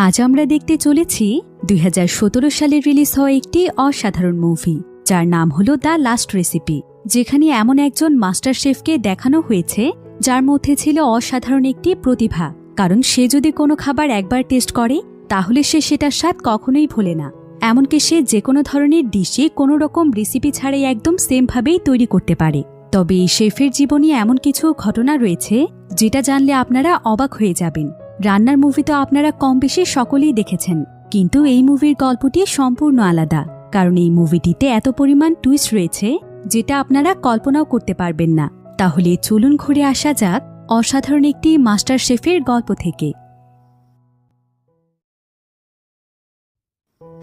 আজ আমরা দেখতে চলেছি 2017 সালে রিলিজ হওয়া একটি অসাধারণ মুভি, যার নাম হলো দ্য লাস্ট রেসিপি, যেখানে এমন একজন মাস্টার শেফকে দেখানো হয়েছে যার মধ্যে ছিল অসাধারণ একটি প্রতিভা। কারণ সে যদি কোনো খাবার একবার টেস্ট করে তাহলে সে সেটার স্বাদ কখনোই ভোলে না। এমনকি সে যে কোনো ধরনের ডিশে কোনো রকম রেসিপি ছাড়াই একদম সেমভাবেই তৈরি করতে পারে। তবে এই শেফের জীবনে এমন কিছু ঘটনা রয়েছে যেটা জানলে আপনারা অবাক হয়ে যাবেন। রান্নার মুভি তো আপনারা কম বেশি সকলেই দেখেছেন, কিন্তু এই মুভির গল্পটি সম্পূর্ণ আলাদা। কারণ এই মুভিটিতে এত পরিমাণ টুইস্ট রয়েছে যেটা আপনারা কল্পনাও করতে পারবেন না। তাহলে চলুন ঘুরে আসা যাক অসাধারণ একটি মাস্টার শেফের গল্প থেকে।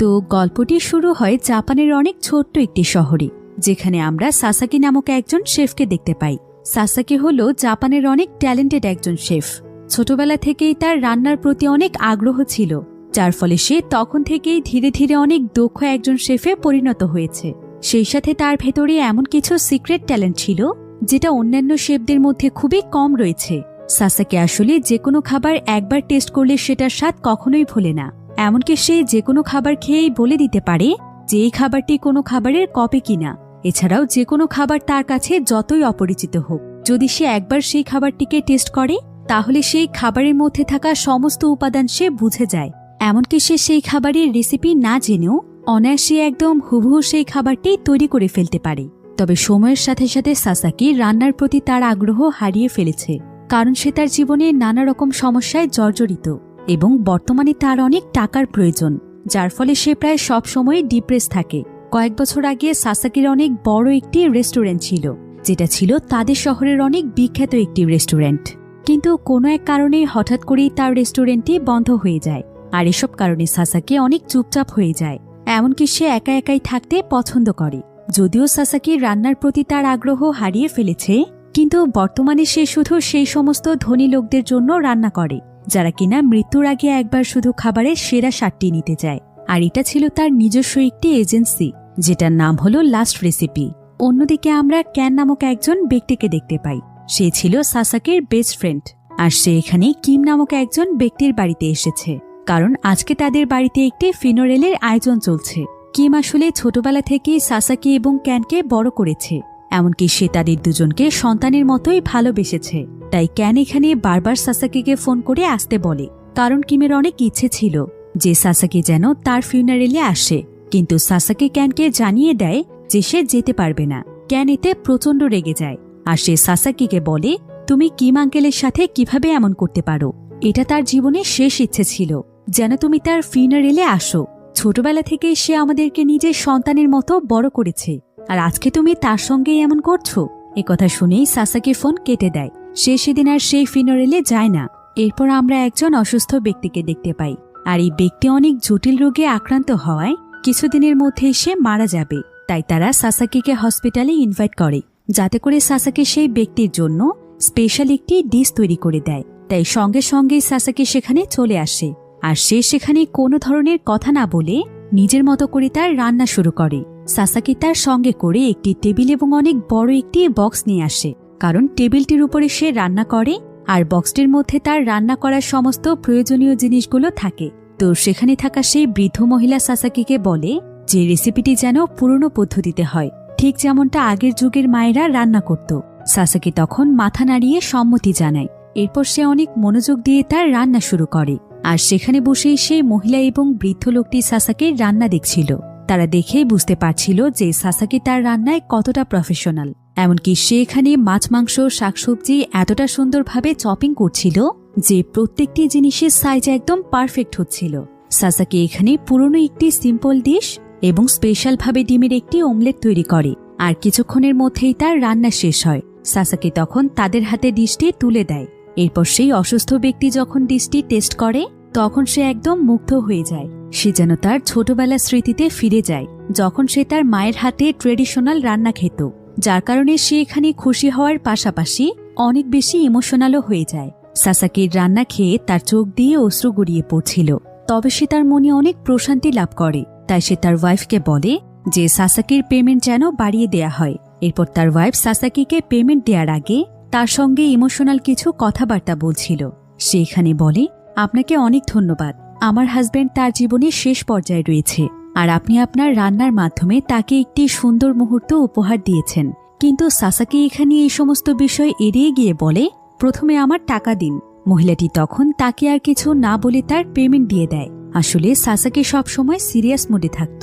তো গল্পটি শুরু হয় জাপানের অনেক ছোট্ট একটি শহরে, যেখানে আমরা সাসাকি নামক একজন শেফকে দেখতে পাই। সাসাকি হলো জাপানের অনেক ট্যালেন্টেড একজন শেফ। ছোটবেলা থেকেই তার রান্নার প্রতি অনেক আগ্রহ ছিল, যার ফলে সে তখন থেকেই ধীরে ধীরে অনেক দক্ষ একজন শেফে পরিণত হয়েছে। সেই সাথে তার ভেতরে এমন কিছু সিক্রেট ট্যালেন্ট ছিল যেটা অন্যান্য শেফদের মধ্যে খুবই কম রয়েছে। সাসাকি আসলে যে কোনো খাবার একবার টেস্ট করলে সেটার স্বাদ কখনোই ভোলে না। এমনকি সে যে কোনো খাবার খেয়েই বলে দিতে পারে যে এই খাবারটি কোনো খাবারের কপি কিনা। এছাড়াও যে কোনো খাবার তার কাছে যতই অপরিচিত হোক, যদি সে একবার সেই খাবারটিকে টেস্ট করে তাহলে সেই খাবারের মধ্যে থাকা সমস্ত উপাদান সে বুঝে যায়। এমনকি সে সেই খাবারের রেসিপি না জেনেও অনায়াসে একদম হুবহু সেই খাবারটি তৈরি করে ফেলতে পারে। তবে সময়ের সাথে সাথে সাসাকি রান্নার প্রতি তার আগ্রহ হারিয়ে ফেলেছে, কারণ সে তার জীবনে নানা রকম সমস্যায় জর্জরিত এবং বর্তমানে তার অনেক টাকার প্রয়োজন, যার ফলে সে প্রায় সব সময় ডিপ্রেস থাকে। কয়েক বছর আগে সাসাকির অনেক বড় একটি রেস্টুরেন্ট ছিল, যেটা ছিল তাদের শহরের অনেক বিখ্যাত একটি রেস্টুরেন্ট। কিন্তু কোনো এক কারণে হঠাৎ করেই তার রেস্টুরেন্টটি বন্ধ হয়ে যায়, আর এসব কারণে সাসাকি অনেক চুপচাপ হয়ে যায়। এমনকি সে একা একাই থাকতে পছন্দ করে। যদিও সাসাকি রান্নার প্রতি তার আগ্রহ হারিয়ে ফেলেছে, কিন্তু বর্তমানে সে শুধু সেই সমস্ত ধনী লোকদের জন্য রান্না করে যারা কিনা মৃত্যুর আগে একবার শুধু খাবারের সেরা স্বাদটি নিতে চায়। আর এটা ছিল তার নিজস্ব একটি এজেন্সি, যেটার নাম হলো লাস্ট রেসিপি। অন্যদিকে আমরা ক্যান নামক একজন ব্যক্তিকে দেখতে পাই। সে ছিল সাসাকির বেস্ট ফ্রেন্ড, আর সে এখানে কিম নামক একজন ব্যক্তির বাড়িতে এসেছে, কারণ আজকে তাদের বাড়িতে একটি ফিনোরেলের আয়োজন চলছে। কিম আসলে ছোটবেলা থেকেই সাসাকি এবং ক্যানকে বড় করেছে, এমনকি সে তাদের দুজনকে সন্তানের মতোই ভালোবেসেছে। তাই ক্যান এখানে বারবার সাসাকিকে ফোন করে আসতে বলে, কারণ কিমের অনেক ইচ্ছে ছিল যে সাসাকি যেন তার ফিউনারেলে আসে। কিন্তু সাসাকি ক্যানকে জানিয়ে দেয় যে সে যেতে পারবে না। ক্যান এতে প্রচণ্ড রেগে যায়, আর সে সাসাকিকে বলে, তুমি কিম আঙ্কেলের সাথে কিভাবে এমন করতে পারো? এটা তার জীবনের শেষ ইচ্ছে ছিল যেন তুমি তার ফিউনারেলে আসো। ছোটবেলা থেকে সে আমাদেরকে নিজের সন্তানের মতো বড় করেছে, আর আজকে তুমি তার সঙ্গেই এমন করছো। একথা শুনেই সাসাকি ফোন কেটে দেয়। সে সেদিন আর সেই ফিনোরেলে যায় না। এরপর আমরা একজন অসুস্থ ব্যক্তিকে দেখতে পাই, আর এই ব্যক্তি অনেক জটিল রোগে আক্রান্ত হওয়ায় কিছুদিনের মধ্যেই সে মারা যাবে। তাই তারা সাসাকিকে হসপিটালে ইনভাইট করে, যাতে করে সাসাকি সেই ব্যক্তির জন্য স্পেশাল একটি ডিশ তৈরি করে দেয়। তাই সঙ্গে সঙ্গেই সাসাকি সেখানে চলে আসে, আর সে সেখানে কোনো ধরনের কথা না বলে নিজের মতো করে তার রান্না শুরু করে। সাসাকি তার সঙ্গে করে একটি টেবিল এবং অনেক বড় একটি বক্স নিয়ে আসে, কারণ টেবিলটির উপরে সে রান্না করে আর বক্সটির মধ্যে তার রান্না করার সমস্ত প্রয়োজনীয় জিনিসগুলো থাকে। তো সেখানে থাকা সেই বৃদ্ধ মহিলা সাসাকিকে বলে যে রেসিপিটি যেন পুরনো পদ্ধতিতে হয়, ঠিক যেমনটা আগের যুগের মায়েরা রান্না করত। সাসাকি তখন মাথা নাড়িয়ে সম্মতি জানায়। এরপর সে অনেক মনোযোগ দিয়ে তার রান্না শুরু করে, আর সেখানে বসেই সেই মহিলা এবং বৃদ্ধ লোকটি সাসাকির রান্না দেখছিল। তারা দেখেই বুঝতে পারছিল যে সাসাকি তার রান্নায় কতটা প্রফেশনাল। এমনকি সে এখানে মাছ, মাংস, শাকসবজি এতটা সুন্দরভাবে চপিং করছিল যে প্রত্যেকটি জিনিসের সাইজ একদম পারফেক্ট হচ্ছিল। সাসাকি এখানে পুরনো একটি সিম্পল ডিশ এবং স্পেশালভাবে ডিমের একটি অমলেট তৈরি করে, আর কিছুক্ষণের মধ্যেই তার রান্না শেষ হয়। সাসাকি তখন তাদের হাতে ডিশটি তুলে দেয়। এরপর সেই অসুস্থ ব্যক্তি যখন ডিশটি টেস্ট করে তখন সে একদম মুগ্ধ হয়ে যায়। সে যেন তার ছোটবেলার স্মৃতিতে ফিরে যায়, যখন সে তার মায়ের হাতে ট্রেডিশনাল রান্না খেত। যার কারণে সে এখানে খুশি হওয়ার পাশাপাশি অনেক বেশি ইমোশনালও হয়ে যায়। সাসাকির রান্না খেয়ে তার চোখ দিয়ে অশ্রু গড়িয়ে পড়ছিল। তবে সে তার মনে অনেক প্রশান্তি লাভ করে। তাই সে তার ওয়াইফকে বলে যে সাসাকির পেমেন্ট যেন বাড়িয়ে দেয়া হয়। এরপর তার ওয়াইফ সাসাকিকে পেমেন্ট দেওয়ার আগে তার সঙ্গে ইমোশনাল কিছু কথাবার্তা বলছিল। সে এখানে বলে, আপনাকে অনেক ধন্যবাদ, আমার হাজবেন্ড তার জীবনের শেষ পর্যায়ে রয়েছে, আর আপনি আপনার রান্নার মাধ্যমে তাকে একটি সুন্দর মুহূর্ত উপহার দিয়েছেন। কিন্তু সাসাকি এখানে এই সমস্ত বিষয় এড়িয়ে গিয়ে বলে, প্রথমে আমার টাকা দিন। মহিলাটি তখন তাকে আর কিছু না বলে তার পেমেন্ট দিয়ে দেয়। আসলে সাসাকি সবসময় সিরিয়াস মুডে থাকত।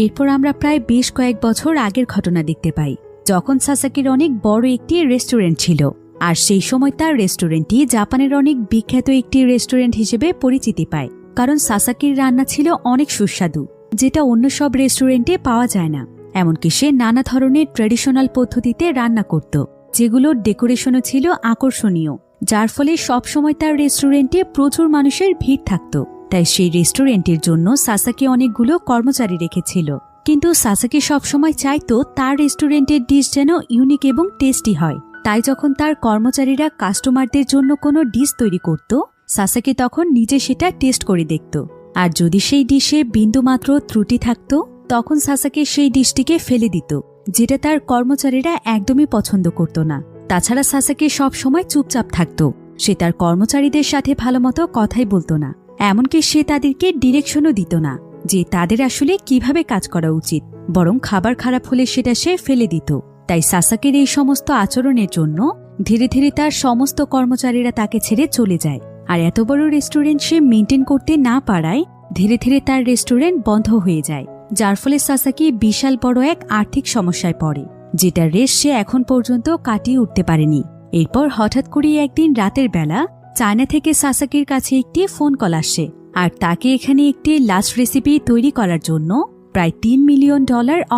এরপর আমরা প্রায় বেশ কয়েক বছর আগের ঘটনা দেখতে পাই, যখন সাসাকির অনেক বড় একটি রেস্টুরেন্ট ছিল। আর সেই সময় তার রেস্টুরেন্টটি জাপানের অনেক বিখ্যাত একটি রেস্টুরেন্ট হিসেবে পরিচিতি পায়, কারণ সাসাকির রান্না ছিল অনেক সুস্বাদু, যেটা অন্য সব রেস্টুরেন্টে পাওয়া যায় না। এমনকি সে নানা ধরনের ট্র্যাডিশনাল পদ্ধতিতে রান্না করত, যেগুলোর ডেকোরেশনও ছিল আকর্ষণীয়, যার ফলে সবসময় তার রেস্টুরেন্টে প্রচুর মানুষের ভিড় থাকত। তাই সেই রেস্টুরেন্টের জন্য সাসাকি অনেকগুলো কর্মচারী রেখেছিল। কিন্তু সাসাকি সবসময় চাইতো তার রেস্টুরেন্টের ডিশ যেন ইউনিক এবং টেস্টি হয়। তাই যখন তার কর্মচারীরা কাস্টমারদের জন্য কোনো ডিশ তৈরি করত, সাসাকি তখন নিজে সেটা টেস্ট করে দেখত। আর যদি সেই ডিশে বিন্দুমাত্র ত্রুটি থাকত, তখন সাসাকি সেই ডিশটিকে ফেলে দিত, যেটা তার কর্মচারীরা একদমই পছন্দ করত না। তাছাড়া সাসাকি সব সময় চুপচাপ থাকত। সে তার কর্মচারীদের সাথে ভালোমতো কথাই বলতো না, এমনকি সে তাদেরকে ডিরেকশনও দিত না যে তাদের আসলে কিভাবে কাজ করা উচিত, বরং খাবার খারাপ হলে সেটা সে ফেলে দিত। তাই সাসাকির এই সমস্ত আচরণের জন্য ধীরে ধীরে তার সমস্ত কর্মচারীরা তাকে ছেড়ে চলে যায়। আর এত বড় রেস্টুরেন্ট সে মেনটেন করতে না পারায় ধীরে ধীরে তার রেস্টুরেন্ট বন্ধ হয়ে যায়, যার ফলে সাসাকি বিশাল বড় এক আর্থিক সমস্যায় পড়ে, যেটার রেশ সে এখন পর্যন্ত কাটিয়ে উঠতে পারেনি। এরপর হঠাৎ করে একদিন রাতের বেলা চায়না থেকে সাসাকির কাছে একটি ফোন কল আসে, আর তাকে এখানে একটি লাস্ট রেসিপি তৈরি করার জন্য প্রায় $3 মিলিয়ন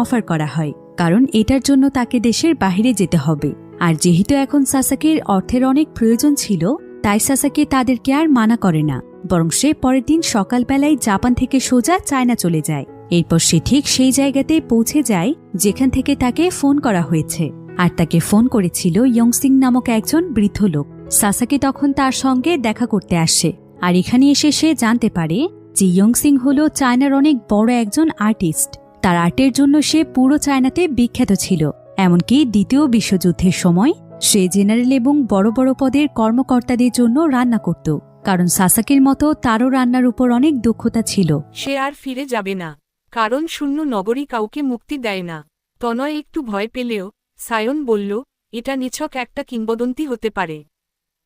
অফার করা হয়, কারণ এটার জন্য তাকে দেশের বাইরে যেতে হবে। আর যেহেতু এখন সাসাকির অর্থের অনেক প্রয়োজন ছিল, তাই সাসাকি তাদেরকে আর মানা করে না, বরং সে পরের দিন সকালবেলায় জাপান থেকে সোজা চায়না চলে যায়। এরপর সে ঠিক সেই জায়গাতে পৌঁছে যায় যেখান থেকে তাকে ফোন করা হয়েছে। আর তাকে ফোন করেছিল ইয়ংসিং নামক একজন বৃদ্ধ লোক। সাসাকি তখন তার সঙ্গে দেখা করতে আসে, আর এখানে এসে সে জানতে পারে যে ইয়ংসিং হল চায়নার অনেক বড় একজন আর্টিস্ট। তার আর্টের জন্য সে পুরো চায়নাতে বিখ্যাত ছিল। এমনকি দ্বিতীয় বিশ্বযুদ্ধের সময় সে জেনারেল এবং বড় বড় পদের কর্মকর্তাদের জন্য রান্না করত, কারণ সাসাকির মতো তারও রান্নার উপর অনেক দক্ষতা ছিল। সে আর ফিরে যাবে না, কারণ শূন্য নগরী কাউকে মুক্তি দেয় না। তনয় একটু ভয় পেলেও সায়ন বলল, এটা নিছক একটা কিংবদন্তি হতে পারে।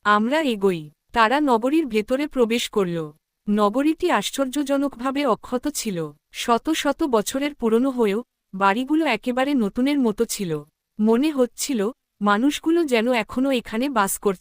আমরা এগোই। তারা নগরীর ভেতরে প্রবেশ করল। নগরীটি আশ্চর্যজনকভাবে অক্ষত ছিল। শত শত বছরের পুরনো হয়েও বাড়িগুলো একেবারে নতুনের মতো ছিল। মনে হচ্ছিল মানুষগুলো যেন এখনও এখানে বাস করছে।